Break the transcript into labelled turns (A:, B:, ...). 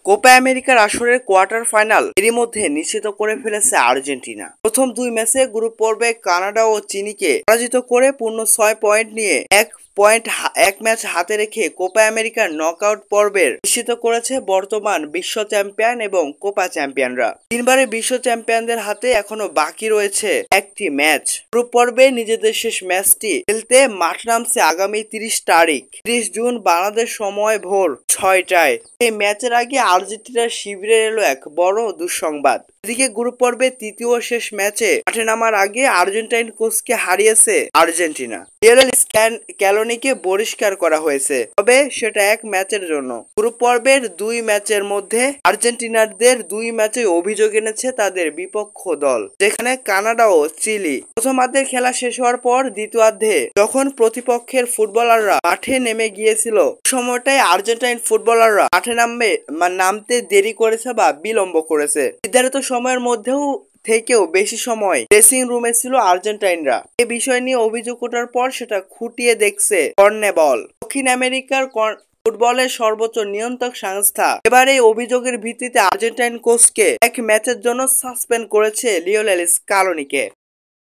A: Copa আমেরিকার আসরের quarter final এরই মধ্যে নিশ্চিত করে ফেলেছে আর্জেন্টিনা। প্রথম দুই ম্যাচে গ্রুপ পর্বে কানাডা ও চিলিকে পরাজিত করে পূর্ণ 6 পয়েন্ট নিয়ে এক ম্যাচ হাতে রেখে কোপা আমেরিকার নকআউট পর্বের নিশ্চিত করেছে বর্তমান বিশ্ব চ্যাম্পিয়ন এবং কোপা চ্যাম্পিয়নরা। তিনবারের বিশ্ব চ্যাম্পিয়নদের হাতে এখনো বাকি রয়েছে একটি ম্যাচ। গ্রুপ পর্বে নিজেদের শেষ ম্যাচটি খেলতে মাঠ নামছে আগামী 30 তারিখ 30 জুন বাংলাদেশ সময় ভোর 6টায়। এই ম্যাচের আগে আর্জেন্টিনার শিবিরে এলো এক বড় দুঃসংবাদ। এদিকে গ্রুপ পর্বে তৃতীয় শেষ ম্যাচে মাঠে নামার আগে আর্জেন্টাইন কোচকে হারিয়েছে আর্জেন্টিনা। লিওনেল স্ক্যালোনিকে বহিষ্কার করা হয়েছে, তবে সেটা এক ম্যাচের জন্য। গ্রুপ পর্বের দুই ম্যাচের মধ্যে আর্জেন্টিনারদের দুই ম্যাচে অভিযোগ এনেছে তাদের বিপক্ষ দল, যেখানে কানাডা ও চিলি। প্রথমার্ধের খেলা শেষ হওয়ার পর দ্বিতীয়ার্ধে যখন প্রতিপক্ষের ফুটবলাররা মাঠে নেমে গিয়েছিল, সময়টাই আর্জেন্টাইন ফুটবলাররা মাঠে নামতে দেরি করেছে বা বিলম্ব করেছে। নির্ধারিত সময়ের মধ্যেও থেকেও বেশি সময় ড্রেসিং রুমে ছিল আর্জেন্টাইনরা। এই বিষয় নিয়ে অভিযোগ ওঠার পর সেটা খুঁটিয়ে দেখছে কনমেবল, দক্ষিণ আমেরিকার ফুটবলের সর্বোচ্চ নিয়ন্ত্রক সংস্থা। এবার এই অভিযোগের ভিত্তিতে আর্জেন্টাইন কোচকে এক ম্যাচের জন্য সাসপেন্ড করেছে লিওনেল স্ক্যালোনিকে।